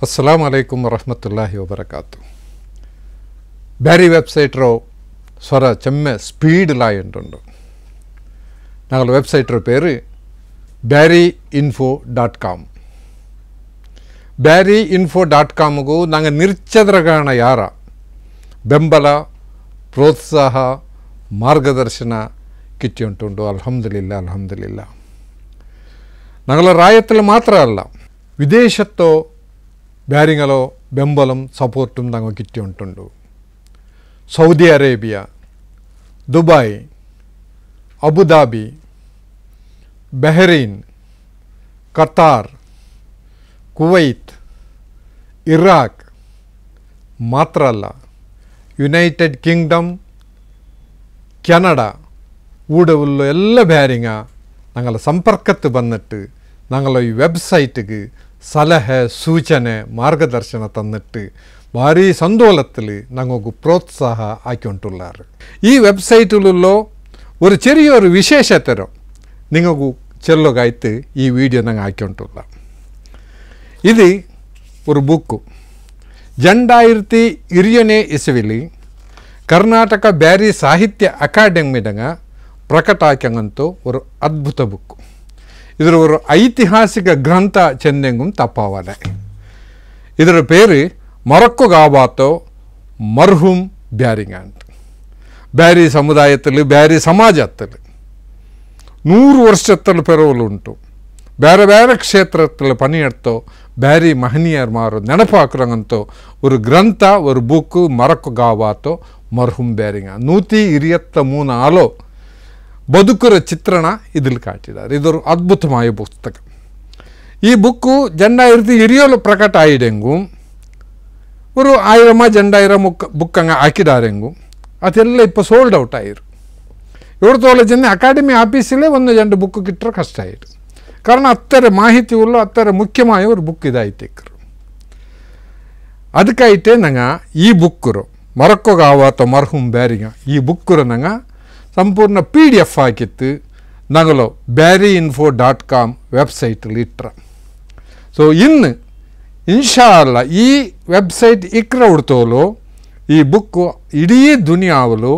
अस्सलाम वालेकुम वरहमतुल्लाहि वबरकातु ಬ್ಯಾರಿ ವೆಬ್ಸೈಟ್ರೋ ಸ್ವರ ಚೆಮ್ಮೆ ಸ್ಪೀಡ್ ಲಾಯ್ ಉಂಟು ನಾங்கள் ವೆಬ್ಸೈಟ್ರ ಪೇರು barryinfo.com barryinfo.comಗೂ ನಂಗೆ ನಿರ್ಚದ್ರಗಾಣ ಯಾರ ಬೆಂಬಲ ಪ್ರೋತ್ಸಾಹ ಮಾರ್ಗದರ್ಶನ ಕಿಚ್ಚಿ ಉಂಟುಂಡು ಅಲ್ಹಮ್ದುಲಿಲ್ಲ ഞങ്ങളെ ರಾಯത്തിൽ മാത്രമല്ല വിദേശത്തോ ಬ್ಯಾರಿಂಗಲೋ ಬೆಂಬಲಂ ಸಪೋರ್ಟುം ഞങ്ങൾ കിട്ടി ഉണ്ടുണ്ട് Saudi Arabia Dubai Abu Dhabi Bahrain Qatar Kuwait Iraq മാത്രമല്ല യുണൈറ്റഡ് കിങ്ഡം കാനഡ ഊടുള്ള എല്ലാ ಬ್ಯಾರಿಂಗ ഞങ്ങളുടെ ಸಂಪರ್ಕಕ್ಕೆ ಬಂದಿಟ್ಟು ഞങ്ങളുടെ ಈ ವೆಬ್ಸೈಟ್ಗೆ ಸಲಹೆ ಸೂಚನೆ ಮಾರ್ಗದರ್ಶನ ತന്നിಟ್ಟು ಭಾರಿ ಸಂದೋಲത്തിൽ ഞങ്ങൾക്ക് പ്രോത്സാഹ ആക്കിക്കൊണ്ടുള്ളാറ് ഈ വെബ്സൈറ്റിലുള്ള ഒരു ചെറിയൊരു വിശേഷതരം നിങ്ങൾക്ക് ചെല്ലുകായിട്ട് ഈ വീഡിയോ ഞങ്ങൾ ആക്കിക്കൊണ്ടുള്ള ഇത് ഒരു ബുക്ക് 2020 ಇಸವಿಲ್ ಕರ್ನಾಟಕ ಬ್ಯಾರಿ ಸಾಹಿತ್ಯ ಅಕಾಡೆಮಿಡಂಗ ಪ್ರಕಟ ಆಕ್ಯಂಗಂತೂ ಒಂದು ಅದ್ಭುತ ಬುಕ್ ಇದರ ಒಂದು ಐತಿಹಾಸಿಕ ಗ್ರಂಥ ಚೆಂದೆಂಗುಂ ತಪ್ಪಾವದೆ ಇದರ ಪೇರು ಮೊರಕ್ಕೊ ಗಾಬಾತೋ ಮರ್ಹೂಮ್ ಬ್ಯಾರಿಂಗ ಅಂತ ಬ್ಯಾರಿ ಸಮುದಾಯದಲ್ಲಿ ಬ್ಯಾರಿ ಸಮಾಜದಲ್ಲಿ 100 ವರ್ಷದಲ್ಲಿ ಪೆರವಲುಂಟು ಬೇರೆ ಬೇರೆ ಕ್ಷೇತ್ರದಲ್ಲಿ ಪಣಿಯಡ್ತೋ ಬ್ಯಾರಿ ಮಹನೀಯರು ಮಾರು ನೆನಪಾಕರಂಗಂತೋ ಒಂದು ಗ್ರಂಥ ಒಂದು ಬುಕ್ ಮೊರಕ್ಕೊ ಗಾಬಾತೋ ಮರ್ಹೂಮ್ ಬ್ಯಾರಿಂಗ 123 ಬದುಕರ ಚಿತ್ರಣ ಇದಿಲ್ಲಿ ಕಾಟಿದ್ದಾರೆ ಇದೊಂದು ಅದ್ಭುತമായ ಪುಸ್ತಕ ಈ ಬುಕ್ಕು 2020 ಪ್ರಕಟ ಆಯಿಡೆಂಗು ഒരു 1000 ബുക്ക് അങ്ങ് ആക്കിടാരെങ്കും അതെല്ലാം ഇപ്പോൾ സോൾഡ് ഔട്ട് ആയിരും ഇവിടുത്തോളം ചെന്ന് അക്കാഡമി ആഫീസിലെ 1-2 ബുക്ക് കിട്ടുക കഷ്ടമായിട്ട് കാരണം അത്ര മാഹിതിയുള്ള അത്ര മുഖ്യമായ ഒരു ബുക്ക് ഇതായിട്ടേക്കರು ಅದಕ್ಕಾಯಿತೇ ನಂಗೆ ಈ ಬುಕ್ಕರು ಮೊರಕ್ಕೊ ಗಾವಾತೋ ಮರ್ಹೂಮ್ ಬ್ಯಾರಿಂಗ ಈ ಬುಕ್ಕರು ನಂಗೆ ಸಂಪೂರ್ಣ PDF ಹಾಕಿತ್ತು ഞങ്ങൾ barryinfo.com ವೆಬ್ಸೈಟಲ್ಲಿ ಇಟ್ಟರೆ ಸೊ ಇನ್ನು ಇನ್ಶಾ ಅಲ್ಲ ಈ ವೆಬ್ಸೈಟ್ ಇಕ್ರ ಉಡ್ತೋಲು ಈ ಬುಕ್ಕು ಇಡೀ ದುನಿಯಾವಲು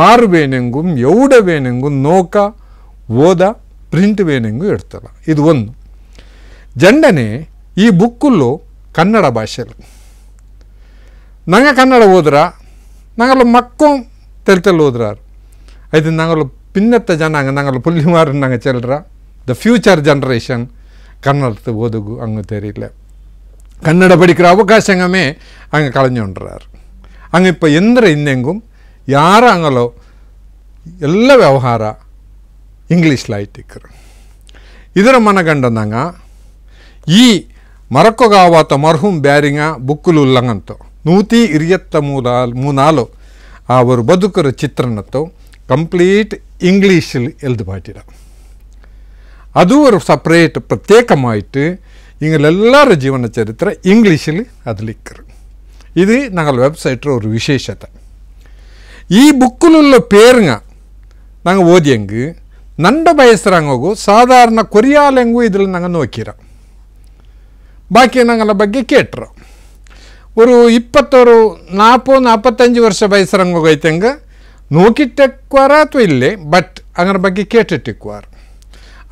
ಆರು ವೇನೆಂಗು ಎವಡ ವೇನೆಂಗು ನೋಕ ಓದ ಪ್ರಿಂಟ್ ವೇನೆಂಗು ಇಡ್ತಲ್ಲ ಇದು ಒಂದು ಜಂಡನೆ ಈ ಬುಕ್ಕುಲ್ಲು ಕನ್ನಡ ಭಾಷೆಯಲ್ಲಿ ನಂಗೆ ಕನ್ನಡ ಓದ್ರ ഞങ്ങൾ ಮಕ್ಕಳು ತೆಲ್ತೆಲ್ಲಿ ಓದ್ರಾರು అయితే ഞങ്ങൾ പിന്നത്തെ ജനാംഗം ഞങ്ങൾ പുള്ളിമാരും ഞങ്ങൾ ചെല്ലറ ദ ഫ്യൂച്ചർ ജനറേഷൻ കന്നഡത്ത് ഓതുകു അങ്ങ് തരില്ല കന്നഡ പഠിக்கிற അവകാശങ്ങമേ അങ്ങ് കളഞ്ഞുകൊണ്ടിരാറ് അങ്ങ് ഇപ്പോൾ എന്ത്ര ഇന്നെങ്കും ಯಾರಾಂಗಲೋ ಎಲ್ಲ ವ್ಯವಹಾರ ಇಂಗ್ಲೀಷ್ಲಾಯ್ತಿಕ್ಕರು ಇದರ ಮನಗಂಡಂದಂಗ ಈ ಮೊರಕ್ಕೊ ಗಾವಾತೋ ಮರ್ಹೂಮ್ ಬ್ಯಾರಿಂಗ ಬುಕ್ಕುಲು ಉಲ್ಲಂಗಂತೋ 123 ಆ ಒಂದು ಬದುಕರ ಚಿತ್ರಣತ್ತೋ ಕಂಪ್ಲೀಟ್ ಇಂಗ್ಲೀಷಿൽ എഴുതി പാട്ടിട അതും ഒരു സെപ്പറേറ്റ് പ്രത്യേകമായിട്ട് നിങ്ങളെല്ലാവരുടെ ജീവന ചരിത്രം ഇംഗ്ലീഷിൽ അതിലിക്കറ് ഇത് ഞങ്ങളുടെ വെബ്സൈറ്റിൽ ഒരു വിശേഷത ഈ ബുക്കിലുള്ള പേരുങ്ങ ഞങ്ങൾ ഓതിയെങ്കിൽ നണ്ട വയസ്സರಂಗು സാധാരണ കൊറിയാലെങ്കു ഇതിൽ ഞങ്ങൾ നോക്കിര ബാക്കി ഞങ്ങളുടെ ಬಗ್ಗೆ കേട്ടರ ഒരു 40-45 ವರ್ಷ ವಯಸ್ಸರಂಗು ಐತೆಂಗ നോക്കിയിട്ടേക്കുവാറ ಅಥವಾ ഇല്ലേ ಬಟ್ അങ്ങനെ ಬಗ್ಗೆ ಕೇಟಿಟ್ಟಿക്കുವಾರ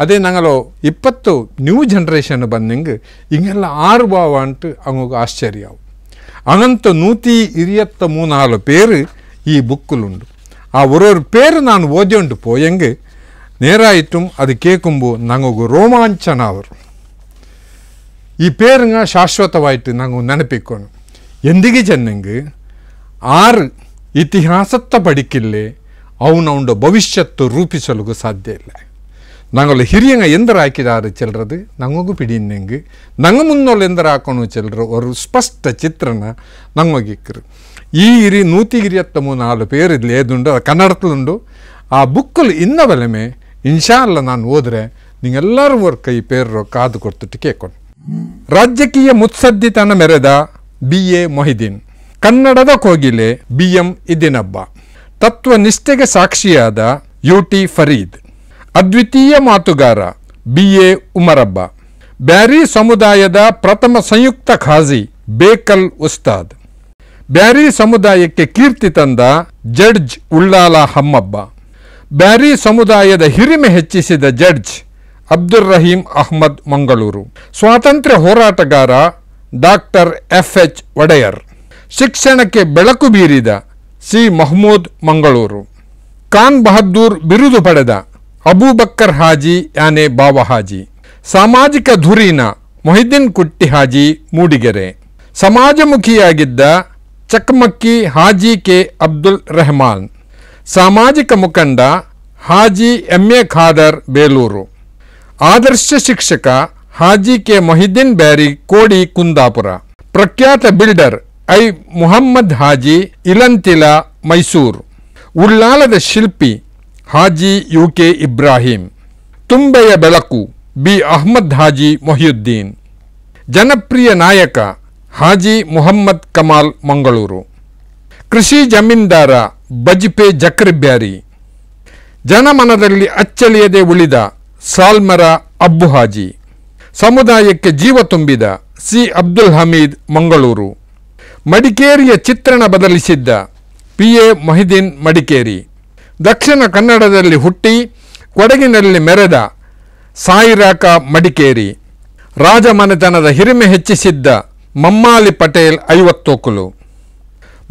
ಅದೇ ഞങ്ങൾ 20 ನ್ಯೂ ಜನರೇಷನ್ ಬಂದಂಗೆ ಹಿಂಗೆಲ್ಲ ಆರುಬಾವ ಅಂಟು അങ്ങോട്ട് ആശ്ചര്യമാവും അങ്ങനത്തെ 123 പേര് ഈ ബുക്കിലുണ്ട് ആ ഒരു പേര് ഞാൻ ഓതിക്കൊണ്ട് പോയെങ്കിൽ നേരായിട്ടും അത് കേൾക്കുമ്പോൾ ഞങ്ങൾക്ക് രോമാഞ്ചനാവും ഈ പേരുങ്ങ ಶಾಶ್ವತವಾയിട്ട് ഞങ്ങൾ ನೆನಪಿಕ್ಕೋಣ ಎಂದಿಗೆ ಚೆನ್ನೆಂಗೆ 6 ಇತಿಹಾಸತ್ತ ಪಡಿಕಿಲ್ಲೇ ಅವನವನ ಭವಿಷ್ಯತ್ತು ರೂಪಿಸಲು ಸಾಧ್ಯ ಇಲ್ಲ ഞങ്ങൾ ಹಿರಿಯಂಗ ಎಂದರ ಹಾಕಿದಾರೆ ಚೆಲ್ಲರದು ನಂಗೂ ಪಿಡಿನೆಂಗೆ ನಂಗೆ ಮುನ್ನೋಳು ಎಂದರ ಹಾಕೊಂಡು ಚೆಲ್ಲರು ಅವರು ಸ್ಪಷ್ಟ ಚಿತ್ರಣ ನಂಗೋಗಿಕ್ಕರು ಈ 123 പേര് ഇതിൽ ഏതുണ്ട് അത് കന്നഡത്തിലുണ്ട് ആ ബുക്കിൽ ഇന്ന ബലമേ ഇൻഷാ അല്ല ನಾನು ಓದ್ರೆ ನಿಂಗೆಲ್ಲರೂ ವರ್ಕ ಈ ಪೇರು ಕಾದು ಕೊಡ್ತಿಟ್ಟು ಕೇಳ್ಕೊಂಡು ರಾಜಕೀಯ ಮುತ್ಸದ್ದಿತನ ಮೆರೆದ BA ಮೊಹಿದೀನ್ ಕನ್ನಡದ ಕೋಗಿಲೆ BM ಇದಿನಬ್ಬ ತತ್ವನಿಷ್ಠೆಗೆ ಸಾಕ್ಷಿಯಾದ UT ಫರೀದ್ ಅದ್ವಿತೀಯ ಮಾತುಗಾರ BA ಉಮರಬ್ಬ ಬ್ಯಾರಿ ಸಮುದಾಯದ ಪ್ರಥಮ ಸಂಯುಕ್ತ ಖಾಜಿ ಬೇಕಲ್ ಉಸ್ತಾದ್. ಬ್ಯಾರಿ ಸಮುದಾಯಕ್ಕೆ ಕೀರ್ತಿ ತಂದ ಜಡ್ಜ್ ಉಳ್ಳಾಲ ಹಮ್ಮಬ್ಬ. ಬ್ಯಾರಿ ಸಮುದಾಯದ ಹಿರಿಮೆ ಹೆಚ್ಚಿಸಿದ ಜಡ್ಜ್ ಅಬ್ದುಲ್ ರಹೀಂ ಅಹ್ಮದ್ ಮಂಗಳೂರು. ಸ್ವಾತಂತ್ರ್ಯ ಹೋರಾಟಗಾರ ಡಾಕ್ಟರ್ FH ಒಡೆಯರ್. ಶಿಕ್ಷಣಕ್ಕೆ ಬೆಳಕು ಬೀರಿದ ಸಿ ಮಹಮೂದ್ ಮಂಗಳೂರು. ಖಾನ್ ಬಹದ್ದೂರ್ ಬಿರುದು ಪಡೆದ ಅಬೂಬಕ್ಕರ್ ಹಾಜಿ ಯಾನೆ ಬಾವ ಹಾಜಿ. ಸಾಮಾಜಿಕ ಧುರೀಣ ಮೊಹಿದ್ದೀನ್ ಕುಟ್ಟಿ ಹಾಜಿ ಮೂಡಿಗೆರೆ. ಸಮಾಜಮುಖಿಯಾಗಿದ್ದ ಚಕಮಕ್ಕಿ ಹಾಜಿ ಕೆ ಅಬ್ದುಲ್ ರೆಹಮಾನ್. ಸಾಮಾಜಿಕ ಮುಖಂಡ ಹಾಜಿ MA ಖಾದರ್ ಬೇಲೂರು. ಆದರ್ಶ ಶಿಕ್ಷಕ ಹಾಜಿ ಕೆ ಮೊಹಿದ್ದೀನ್ ಬ್ಯಾರಿ ಕೋಡಿ ಕುಂದಾಪುರ. ಪ್ರಖ್ಯಾತ ಬಿಲ್ಡರ್ ಐ ಮುಹಮ್ಮದ್ ಹಾಜಿ ಇಲಂತಿಲ ಮೈಸೂರು. ಉಳ್ಳಾಲದ ಶಿಲ್ಪಿ ಹಾಜಿ UK ಇಬ್ರಾಹಿಂ. ತುಂಬೆಯ ಬೆಳಕು ಬಿ ಅಹ್ಮದ್ ಹಾಜಿ ಮೊಹಿಯುದ್ದೀನ್. ಜನಪ್ರಿಯ ನಾಯಕ ಹಾಜಿ ಮುಹಮ್ಮದ್ ಕಮಾಲ್ ಮಂಗಳೂರು. ಕೃಷಿ ಜಮೀನ್ದಾರ ಬಜ್ಪೆ ಜಕ್ರಿ ಬ್ಯಾರಿ. ಜನಮನದಲ್ಲಿ ಅಚ್ಚಳಿಯದೆ ಉಳಿದ ಸಾಲ್ಮರ ಅಬ್ಬು ಹಾಜಿ. ಸಮುದಾಯಕ್ಕೆ ಜೀವ ತುಂಬಿದ ಸಿ ಅಬ್ದುಲ್ ಹಮೀದ್ ಮಂಗಳೂರು. ಮಡಿಕೇರಿಯ ಚಿತ್ರಣ ಬದಲಿಸಿದ್ದ PA ಮೊಹಿದ್ದೀನ್ ಮಡಿಕೇರಿ. ದಕ್ಷಿಣ ಕನ್ನಡದಲ್ಲಿ ಹುಟ್ಟಿ ಕೊಡಗಿನಲ್ಲಿ ಮೆರೆದ ಸಾಯಿರಾಕ ಮಡಿಕೇರಿ. ರಾಜಮನೆತನದ ಹಿರಿಮೆ ಹೆಚ್ಚಿಸಿದ್ದ ಮಮ್ಮಾಲಿ ಪಟೇಲ್ 50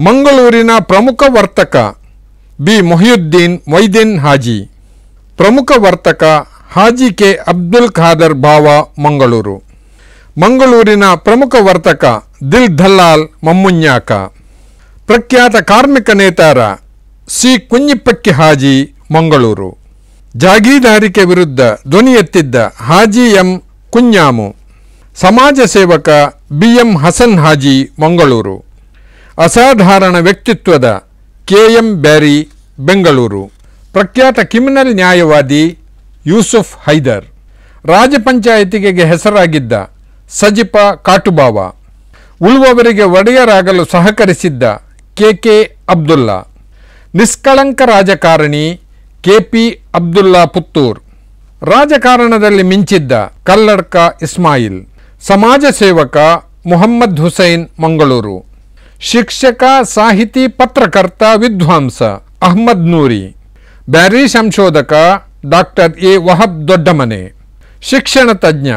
ಮಂಗಳೂರಿನ ಪ್ರಮುಖ ವರ್ತಕ ಬಿ ಮೊಹಿಯುದ್ದೀನ್ ಮೊಯ್ದೀನ್ ಹಾಜಿ. ಪ್ರಮುಖ ವರ್ತಕ ಹಾಜಿ ಕೆ ಅಬ್ದುಲ್ ಖಾದರ್ ಬಾವ ಮಂಗಳೂರು. ಮಂಗಳೂರಿನ ಪ್ರಮುಖ ವರ್ತಕ ದಿಲ್ ದಲ್ಲಾಲ್ ಮಮ್ಮುನ್ಯಾಕ. ಪ್ರಖ್ಯಾತ ಕಾರ್ಮಿಕ ನೇತಾರ ಸಿ ಕುഞ്ഞിപ്പಕ್ಕಿ ಹಾಜಿ ಮಂಗಳೂರು. ಜಾಗೀದಾರಿಕೆ ವಿರುದ್ಧ ಧ್ವನಿ ಎತ್ತಿದ್ದ ಹಾಜಿ M ಕುഞ്ഞാಮು. ಸಮಾಜ ಸೇವಕ BM ಹಸನ್ ಹಾಜಿ ಮಂಗಳೂರು. ಅಸಾಧಾರಣ ವ್ಯಕ್ತಿತ್ವದ KM ಬ್ಯಾರಿ ಬೆಂಗಳೂರು. ಪ್ರಖ್ಯಾತ ಕ್ರಿಮಿನಲ್ ನ್ಯಾಯವಾದಿ ಯೂಸುಫ್ ಹೈದರ್. ರಾಜಪಂಚಾಯತಿಗೆ ಹೆಸರಾಗಿದ್ದ ಸಜಿಪ ಕಾಟುಬಾವ. ಉಳುವವರಿಗೆ ಒಡೆಯರಾಗಲು ಸಹಕರಿಸಿದ್ದ KK ಅಬ್ದುಲ್ಲಾ. ನಿಷ್ಕಳಂಕ ರಾಜಕಾರಣಿ KP ಅಬ್ದುಲ್ಲಾ ಪುತ್ತೂರ್. ರಾಜಕಾರಣದಲ್ಲಿ ಮಿಂಚಿದ್ದ ಕಲ್ಲಡ್ಕ ಇಸ್ಮಾಯಿಲ್. ಸಮಾಜ ಸೇವಕ ಮುಹಮ್ಮದ್ ಹುಸೈನ್ ಮಂಗಳೂರು. ಶಿಕ್ಷಕ, ಸಾಹಿತಿ, ಪತ್ರಕರ್ತ, ವಿದ್ವಾಂಸ ಅಹ್ಮದ್ ನೂರಿ. ಬ್ಯಾರಿ ಸಂಶೋಧಕ ಡಾಕ್ಟರ್ A ವಹಬ್ ದೊಡ್ಡಮನೆ. ಶಿಕ್ಷಣ ತಜ್ಞ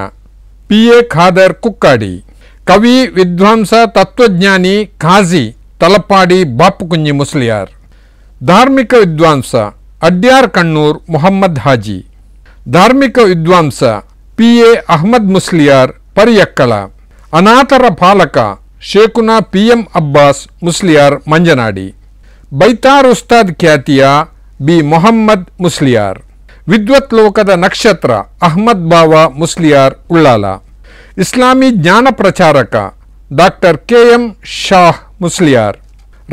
PA ಖಾದರ್ ಕುಕ್ಕಾಡಿ. ಕವಿ, ವಿದ್ವಾಂಸ, ತತ್ವಜ್ಞಾನಿ ಖಾಜಿ ತಲಪಾಡಿ ಬಾಪುಕುಂಜಿ ಮುಸ್ಲಿಯಾರ್. ಧಾರ್ಮಿಕ ವಿದ್ವಾಂಸ ಅಡ್ಯಾರ್ ಕಣ್ಣೂರ್ ಮೊಹಮ್ಮದ್ ಹಾಜಿ. ಧಾರ್ಮಿಕ ವಿದ್ವಾಂಸ PA ಅಹ್ಮದ್ ಮುಸ್ಲಿಯಾರ್ ಪರಿಯಕ್ಕಳ. ಅನಾಥರ ಪಾಲಕ ಶೇಖುನಾ PM ಅಬ್ಬಾಸ್ ಮುಸ್ಲಿಯಾರ್ ಮಂಜನಾಡಿ. ಬೈತಾರ್ ಉಸ್ತಾದ್ ಖ್ಯಾತಿಯ ಬಿ ಮೊಹಮ್ಮದ್ ಮುಸ್ಲಿಯಾರ್. ವಿದ್ವತ್ ಲೋಕದ ನಕ್ಷತ್ರ ಅಹ್ಮದ್ ಬಾವ ಮುಸ್ಲಿಯಾರ್ ಉಳ್ಳಾಲ. ಇಸ್ಲಾಮಿ ಜ್ಞಾನ ಪ್ರಚಾರಕ ಡಾಕ್ಟರ್ KM ಶಾಹ್ ಮುಸ್ಲಿಯಾರ್.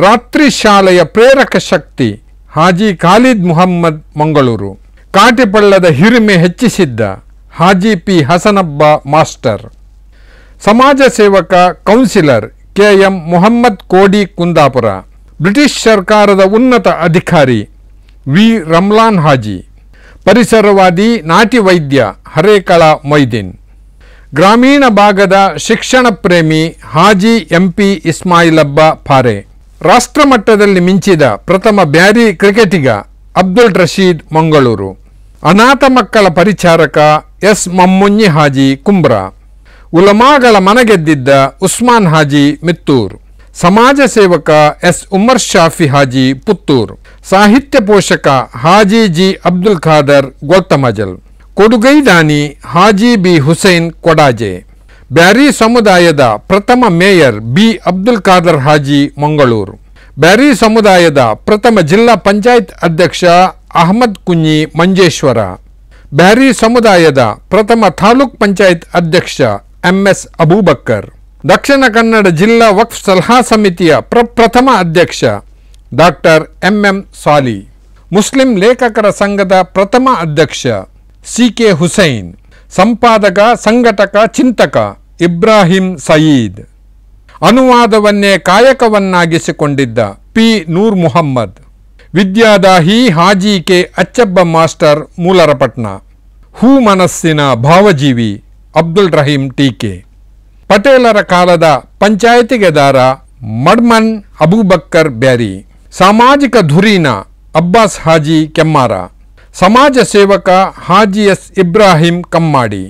ರಾತ್ರಿ ಶಾಲೆಯ ಪ್ರೇರಕ ಶಕ್ತಿ ಹಾಜಿ ಖಾಲಿದ್ ಮುಹಮ್ಮದ್ ಮಂಗಳೂರು. ಕಾಟಿಪಳ್ಳದ ಹಿರಿಮೆ ಹೆಚ್ಚಿಸಿದ್ದ ಹಾಜಿ P ಹಸನಬ್ಬ ಮಾಸ್ಟರ್. ಸಮಾಜ ಸೇವಕ ಕೌನ್ಸಿಲರ್ KM ಮುಹಮ್ಮದ್ ಕೋಡಿ ಕುಂದಾಪುರ. ಬ್ರಿಟಿಷ್ ಸರ್ಕಾರದ ಉನ್ನತ ಅಧಿಕಾರಿ V ರಮ್ಲಾನ್ ಹಾಜಿ. ಪರಿಸರವಾದಿ, ನಾಟಿ ವೈದ್ಯ ಹರೇಕಳ ಮೊಯ್ದೀನ್. ಗ್ರಾಮೀಣ ಭಾಗದ ಶಿಕ್ಷಣ ಪ್ರೇಮಿ ಹಾಜಿ MP ಇಸ್ಮಾಯಿಲಬ್ಬ ಫಾರೆ. ರಾಷ್ಟ್ರಮಟ್ಟದಲ್ಲಿ ಮಿಂಚಿದ ಪ್ರಥಮ ಬ್ಯಾರಿ ಕ್ರಿಕೆಟಿಗ ಅಬ್ದುಲ್ ರಶೀದ್ ಮಂಗಳೂರು. ಅನಾಥ ಮಕ್ಕಳ ಪರಿಚಾರಕ S ಮಮ್ಮುನ್ಯಿ ಹಾಜಿ ಕುಂಬ್ರಾ. ಉಲಮಾಗಳ ಮನಗೆದ್ದಿದ್ದ ಉಸ್ಮಾನ್ ಹಾಜಿ ಮಿತ್ತೂರ್. ಸಮಾಜ ಸೇವಕ S ಉಮರ್ ಶಾಫಿ ಹಾಜಿ ಪುತ್ತೂರ್. ಸಾಹಿತ್ಯ ಪೋಷಕ ಹಾಜಿ G ಅಬ್ದುಲ್ ಖಾದರ್ ಗೊಲ್ತಮಜಲ್. ಕೊಡುಗೈದಾನಿ ಹಾಜಿ B ಹುಸೈನ್ ಕೊಡಾಜೆ. ಬ್ಯಾರಿ ಸಮುದಾಯದ ಪ್ರಥಮ ಮೇಯರ್ B ಅಬ್ದುಲ್ ಖಾದರ್ ಹಾಜಿ ಮಂಗಳೂರು. ಬ್ಯಾರಿ ಸಮುದಾಯದ ಪ್ರಥಮ ಜಿಲ್ಲಾ ಪಂಚಾಯತ್ ಅಧ್ಯಕ್ಷ ಅಹಮದ್ ಕುഞ്ഞി ಮಂಜೇಶ್ವರ. ಬ್ಯಾರಿ ಸಮುದಾಯದ ಪ್ರಥಮ ತಾಲೂಕ್ ಪಂಚಾಯತ್ ಅಧ್ಯಕ್ಷ MS ಅಬೂಬಕ್ಕರ್. ದಕ್ಷಿಣ ಕನ್ನಡ ಜಿಲ್ಲಾ ವಕ್ಫ್ ಸಲಹಾ ಸಮಿತಿಯ ಪ್ರಥಮ ಅಧ್ಯಕ್ಷ ಡಾಕ್ಟರ್ MM ಸಾಲಿ. ಮುಸ್ಲಿಂ ಲೇಖಕರ ಸಂಘದ ಪ್ರಥಮ ಅಧ್ಯಕ್ಷ CK ಹುಸೈನ್. ಸಂಪಾದಕ, ಸಂಘಟಕ, ಚಿಂತಕ ಇಬ್ರಾಹಿಂ ಸಯೀದ್. ಅನುವಾದವನ್ನೇ ಕಾಯಕವನ್ನಾಗಿಸಿಕೊಂಡಿದ್ದ P ನೂರ್ ಮುಹಮ್ಮದ್. ವಿದ್ಯಾದಾಹಿ ಹಾಜಿ K ಅಚ್ಚಬ್ಬ ಮಾಸ್ಟರ್ ಮೂಲರಪಟ್ನ. ಹೂ ಮನಸ್ಸಿನ ಭಾವಜೀವಿ ಅಬ್ದುಲ್ ರಹೀಂ ಟೀಕೆ. ಪಟೇಲರ ಕಾಲದ ಪಂಚಾಯತಿಗೆದಾರ ಮಡ್ಮನ್ ಅಬೂಬಕ್ಕರ್ ಬ್ಯಾರಿ, ಸಾಮಾಜಿಕ ಧುರೀಣ ಅಬ್ಬಾಸ್ ಹಾಜಿ ಕೆಮ್ಮಾರ, ಸಮಾಜ ಸೇವಕ ಹಾಜಿ ಎಸ್ ಇಬ್ರಾಹಿಂ ಕಮ್ಮಾಡಿ,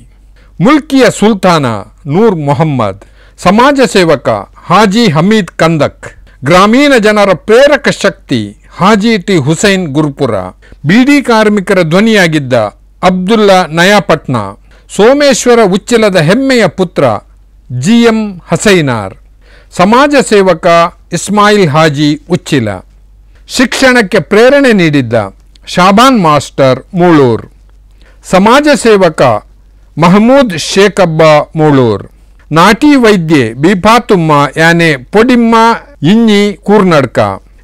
ಮುಲ್ಕಿಯ ಸುಲ್ತಾನ ನೂರ್ ಮೊಹಮ್ಮದ್, ಸಮಾಜ ಸೇವಕ ಹಾಜಿ ಹಮೀದ್ ಕಂದಕ್, ಗ್ರಾಮೀಣ ಜನರ ಪ್ರೇರಕ ಶಕ್ತಿ ಹಾಜಿ ಟಿ ಹುಸೈನ್ ಗುರುಪುರ, ಬೀಡಿ ಕಾರ್ಮಿಕರ ಧ್ವನಿಯಾಗಿದ್ದ ಅಬ್ದುಲ್ಲಾ ನಯಾಪಟ್ನ, ಸೋಮೇಶ್ವರ ಉಚ್ಚಿಲದ ಹೆಮ್ಮೆಯ ಪುತ್ರ GM ಹಸೈನಾರ್, ಸಮಾಜ ಸೇವಕ ಇಸ್ಮಾಯಿಲ್ ಹಾಜಿ ಉಚ್ಚಿಲ, ಶಿಕ್ಷಣಕ್ಕೆ ಪ್ರೇರಣೆ ನೀಡಿದ್ದ ಶಾಬಾನ್ ಮಾಸ್ಟರ್ ಮೂಳೂರ್, ಸಮಾಜ ಸೇವಕ ಮಹಮೂದ್ ಶೇಖಬ್ಬ ಮೂಳೂರ್, ನಾಟಿ ವೈದ್ಯೆ ಬೀಫಾತುಮ್ಮ ಯಾನೆ ಪೊಡಿಮ್ಮ ಇಂಜಿ ಕೂರ್ನಡ್ಕ,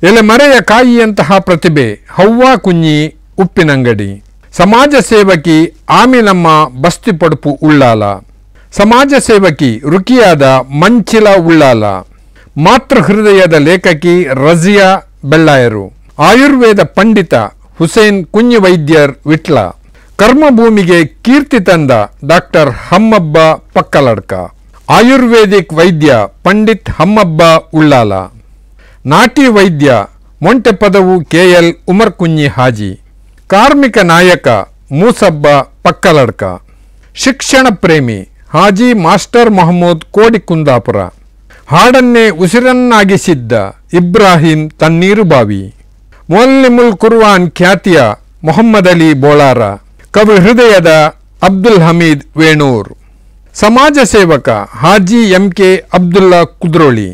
ಎಲೆಮರೆಯ ಕಾಯಿಯಂತಹ ಪ್ರತಿಭೆ ಹವ್ವಾ ಕುഞ്ഞി ಉಪ್ಪಿನಂಗಡಿ, ಸಮಾಜ ಸೇವಕಿ ಆಮಿನಮ್ಮ ಬಸ್ತಿಪಡುಪು ಉಳ್ಳಾಲ, ಸಮಾಜ ಸೇವಕಿ ರುಕಿಯಾದ ಮಂಚಿಲ ಉಳ್ಳಾಲ, ಮಾತೃ ಹೃದಯದ ಲೇಖಕಿ ರಜಿಯಾ ಬೆಳ್ಳಾಯರು, ಆಯುರ್ವೇದ ಪಂಡಿತ ಹುಸೇನ್ ಕುഞ്ഞി ವೈದ್ಯರ್ ವಿಟ್ಲ, ಕರ್ಮಭೂಮಿಗೆ ಕೀರ್ತಿ ತಂದ ಡಾಕ್ಟರ್ ಹಮ್ಮಬ್ಬ ಪಕ್ಕಲಡ್ಕ, ಆಯುರ್ವೇದಿಕ್ ವೈದ್ಯ ಪಂಡಿತ್ ಹಮ್ಮಬ್ಬ ಉಳ್ಳಾಲ, ನಾಟಿ ವೈದ್ಯ ಮೊಂಟೆಪದವು KL ಉಮರ್ ಕುഞ്ഞി ಹಾಜಿ, ಕಾರ್ಮಿಕ ನಾಯಕ ಮೂಸಬ್ಬ ಪಕ್ಕಲಡ್ಕ, ಶಿಕ್ಷಣ ಪ್ರೇಮಿ ಹಾಜಿ ಮಾಸ್ಟರ್ ಮಹಮೂದ್ ಕೋಡಿಕುಂದಾಪುರ, ಹಾಡನ್ನೇ ಉಸಿರನ್ನಾಗಿಸಿದ್ದ ಇಬ್ರಾಹಿಂ ತಣ್ಣೀರುಬಾವಿ, ಮೊಲ್ಲಿಮುಲ್ ಕುರ್ವಾನ್ ಖ್ಯಾತಿಯ ಮೊಹಮ್ಮದ್ ಅಲಿ ಬೋಳಾರ, ಕವಿ ಹೃದಯದ ಅಬ್ದುಲ್ ಹಮೀದ್ ವೇಣೂರ್, ಸಮಾಜ ಸೇವಕ ಹಾಜಿ MK ಅಬ್ದುಲ್ಲಾ ಕುದ್ರೋಳಿ,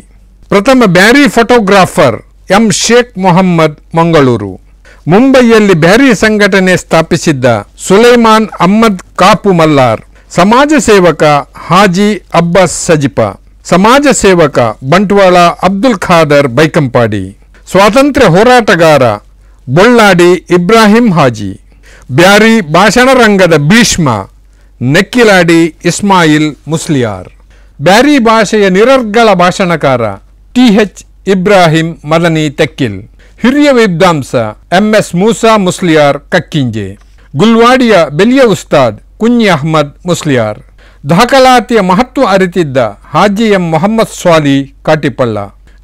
ಪ್ರಥಮ ಬ್ಯಾರಿ ಫೋಟೋಗ್ರಾಫರ್ M ಶೇಖ್ ಮೊಹಮ್ಮದ್ ಮಂಗಳೂರು, ಮುಂಬೈಯಲ್ಲಿ ಬ್ಯಾರಿ ಸಂಘಟನೆ ಸ್ಥಾಪಿಸಿದ್ದ ಸುಲೈಮಾನ್ ಅಹ್ಮದ್ ಕಾಪು ಮಲ್ಲಾರ್, ಸಮಾಜ ಸೇವಕ ಹಾಜಿ ಅಬ್ಬಾಸ್ ಸಜಿಪ, ಸಮಾಜ ಸೇವಕ ಬಂಟ್ವಾಳ ಅಬ್ದುಲ್ ಖಾದರ್ ಬೈಕಂಪಾಡಿ, ಸ್ವಾತಂತ್ರ್ಯ ಹೋರಾಟಗಾರ ಬೊಳ್ಳಾಡಿ ಇಬ್ರಾಹಿಂ ಹಾಜಿ, ಬ್ಯಾರಿ ಭಾಷಣ ರಂಗದ ಭೀಷ್ಮ ನೆಕ್ಕಿಲಾಡಿ ಇಸ್ಮಾಯಿಲ್ ಮುಸ್ಲಿಯಾರ್, ಬ್ಯಾರಿ ಭಾಷೆಯ ನಿರರ್ಗಳ ಭಾಷಣಕಾರ TH ಇಬ್ರಾಹಿಂ ಮದನಿ ತೆಕ್ಕಿಲ್, ಹಿರಿಯ ವಿದ್ವಾಂಸ MS ಮೂಸಾ ಮುಸ್ಲಿಯಾರ್ ಕಕ್ಕಿಂಜೆ, ಗುಲ್ವಾಡಿಯ ಬೆಲಿಯ ಉಸ್ತಾದ್ ಕುഞ്ഞി ಅಹ್ಮದ್ ಮುಸ್ಲಿಯಾರ್, ದಾಖಲಾತಿಯ ಮಹತ್ವ ಅರಿತಿದ್ದ ಹಾಜಿ M ಮೊಹಮ್ಮದ್ ಸ್ವಾಲಿ ಕಾಟಿಪಳ್ಳ,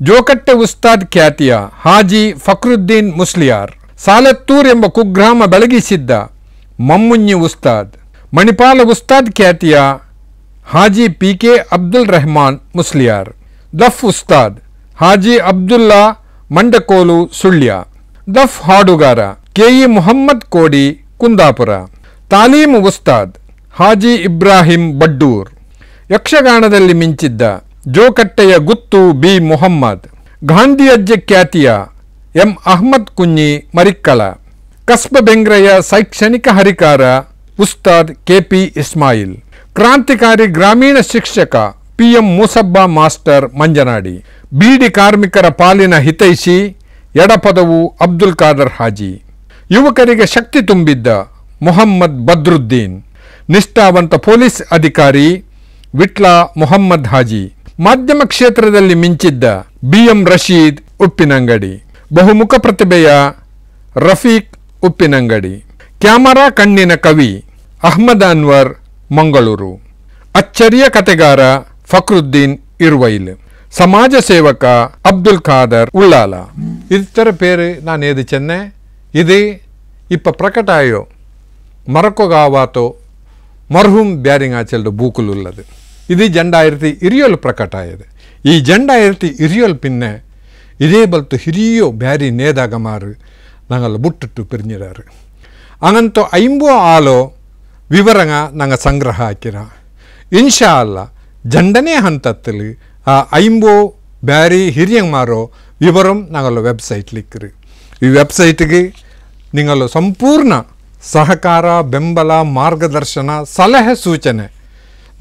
ಜೋಕಟ್ಟೆ ಉಸ್ತಾದ್ ಖ್ಯಾತಿಯ ಹಾಜಿ ಫಕ್ರುದ್ದೀನ್ ಮುಸ್ಲಿಯಾರ್, ಸಾಲೆತ್ತೂರ್ ಎಂಬ ಕುಗ್ರಾಮ ಬೆಳಗಿಸಿದ್ದ ಮಮ್ಮುഞ്ഞി ಉಸ್ತಾದ್, ಮಣಿಪಾಲ ಉಸ್ತಾದ್ ಖ್ಯಾತಿಯ ಹಾಜಿ PK ಅಬ್ದುಲ್ ರೆಹಮಾನ್ ಮುಸ್ಲಿಯಾರ್, ದಫ್ ಉಸ್ತಾದ್ ಹಾಜಿ ಅಬ್ದುಲ್ಲಾ ಮಂಡಕೋಲು ಸುಳ್ಯ, ದಫ್ ಹಾಡುಗಾರ KE ಮುಹಮ್ಮದ್ ಕೋಡಿ ಕುಂದಾಪುರ, ತಾಲೀಮು ಉಸ್ತಾದ್ ಹಾಜಿ ಇಬ್ರಾಹಿಂ ಬಡ್ಡೂರ್, ಯಕ್ಷಗಾನದಲ್ಲಿ ಮಿಂಚಿದ್ದ ಜೋಕಟ್ಟೆಯ ಗುತ್ತು B ಮುಹಮ್ಮದ್, ಗಾಂಧಿಯಜ್ಜೆ ಖ್ಯಾತಿಯ M ಅಹ್ಮದ್ ಕುഞ്ഞി ಮರಿಕ್ಕಳ, ಕಸ್ಬ ಬೆಂಗ್ರೆಯ ಶೈಕ್ಷಣಿಕ ಹರಿಕಾರ ಉಸ್ತಾದ್ KP ಇಸ್ಮಾಯಿಲ್, ಕ್ರಾಂತಿಕಾರಿ ಗ್ರಾಮೀಣ ಶಿಕ್ಷಕ PM ಮೂಸಬ್ಬ ಮಾಸ್ಟರ್ ಮಂಜನಾಡಿ, ಬೀಡಿ ಕಾರ್ಮಿಕರ ಪಾಲಿನ ಹಿತೈಷಿ ಎಡಪದವು ಅಬ್ದುಲ್ ಖಾದರ್ ಹಾಜಿ, ಯುವಕರಿಗೆ ಶಕ್ತಿ ತುಂಬಿದ್ದ ಮೊಹಮ್ಮದ್ ಬದ್ರುದ್ದೀನ್, ನಿಷ್ಠಾವಂತ ಪೊಲೀಸ್ ಅಧಿಕಾರಿ ವಿಟ್ಲ ಮೊಹಮ್ಮದ್ ಹಾಜಿ, ಮಾಧ್ಯಮ ಕ್ಷೇತ್ರದಲ್ಲಿ ಮಿಂಚಿದ್ದ BM ರಶೀದ್ ಉಪ್ಪಿನಂಗಡಿ, ಬಹುಮುಖ ಪ್ರತಿಭೆಯ ರಫೀಕ್ ಉಪ್ಪಿನಂಗಡಿ, ಕ್ಯಾಮರಾ ಕಣ್ಣಿನ ಕವಿ ಅಹ್ಮದ್ ಅನ್ವರ್ ಮಂಗಳೂರು, ಅಚ್ಚರಿಯ ಕತೆಗಾರ ಫಕ್ರುದ್ದೀನ್ ಇರ್ವೈಲ್, ಸಮಾಜ ಸೇವಕ ಅಬ್ದುಲ್ ಖಾದರ್ ಉಳ್ಳಾಲ. ಇತರ ಪೇರು ನಾನು ಏದು ಚೆನ್ನೆ ಇದು ಇಪ್ಪ ಪ್ರಕಟಾಯೋ ಮರಕೊಗಾವಾತೋ ಮರ್ಹೂಮ್ ಬ್ಯಾರಿಂಗಾಚಲ್ದು ಬೂಕುಲುಲ್ಲದು ಇದು 2020 ಪ್ರಕಟಾಯದು. ಈ 2020 ಪಿನ್ನೆ ಇದೇ ಬಲ್ತು ಹಿರಿಯೋ ಬ್ಯಾರಿ ನೇದಾಗ ಮಾರು ನಂಗಲ್ಲ ಬುಟ್ಟಿಟ್ಟು ಪಿರಿഞ്ഞിರಾರು അങ്ങനത്തെ 50 ಆಲೋ ವಿವರಂಗ ನಂಗೆ ಸಂಗ್ರಹ ಹಾಕಿರ ಇನ್ಶಾ ಅಲ್ಲ ಜಂಡನೇ ಹಂತತ್ತಲ್ಲಿ ಆ 50 ಬ್ಯಾರಿ ಹಿರಿಯಂಗೆ ಮಾರೋ ವಿವರಂ ನಂಗಲ್ಲ ವೆಬ್ಸೈಟ್ ಲಿಕ್ಕಿರಿ. ಈ ವೆಬ್ಸೈಟ್ಗೆ ನಿಂಗಲ್ಲ ಸಂಪೂರ್ಣ ಸಹಕಾರ ಬೆಂಬಲ ಮಾರ್ಗದರ್ಶನ ಸಲಹೆ ಸೂಚನೆ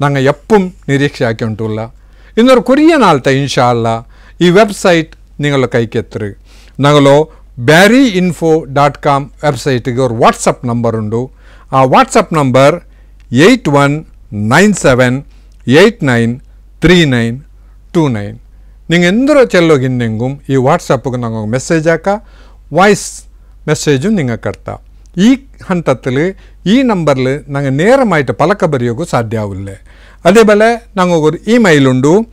ನಂಗೆ ಎಪ್ಪು ನಿರೀಕ್ಷೆ ಹಾಕಿ ಉಂಟುಲ್ಲ. ಇನ್ನೊರು ಕೊರಿಯನ್ ಆಲ್ತ ಇನ್ಶಾ ಅಲ್ಲ ಈ ವೆಬ್ಸೈಟ್ ನಿಂಗಲ್ಲ ಕೈಕೆತ್ತರಿ ನಂಗಲು BarryInfo.com ವೆಬ್ಸೈಟಿಗೆ ಅವ್ರ ವಾಟ್ಸಪ್ ನಂಬರ್ ಉಂಡು. ಆ ವಾಟ್ಸಪ್ ನಂಬರ್ 8197893929. ನಿಂಗೆ ಎಂದರೋ ಚೆಲ್ಲೋಗಿನ್ನೆಂಗುಂ ಈ ವಾಟ್ಸಪ್ಗೆ ನಂಗೆ ಮೆಸೇಜ್ ಹಾಕ ವಾಯ್ಸ್ ಮೆಸೇಜು ನಿಂಗೆ ಕಟ್ತಾ ഈ ഹന്തത്തിൽ ഈ നമ്പറിൽ ഞങ്ങൾ നേരമായിട്ട് പലക്ക ബറിയോಗೂ സാಧ್ಯ ആവില്ല. അതേപോലെ ഞങ്ങൾക്കൊരു ഇമെയിലുണ്ട്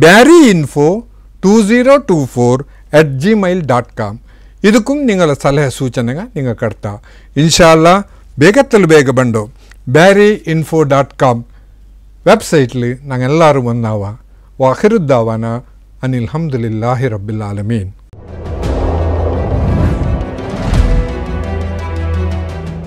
barryinfo2024@gmail.com. ಇದಕ್ಕೂ ನಿಂಗಳ ಸಲಹೆ ಸೂಚನೆಗೆ ನಿಂಗೆ ಕಡ್ತಾ ಇನ್ಶಾಲ್ಲಾ ಬೇಗತ್ತಲು ಬೇಗ ಬಂದು barryinfo.com ವೆಬ್ಸೈಟ್ಲಿ ನಾಗೆಲ್ಲರೂ ಒಂದಾವ ವಾಖಿರುದ್ದಾವನ ಅನಿಲ್ಹಮ್ದುಲಿಲ್ಲಾಹಿ ರಬ್ಬಿಲ್ ಆಲಮೀನ್.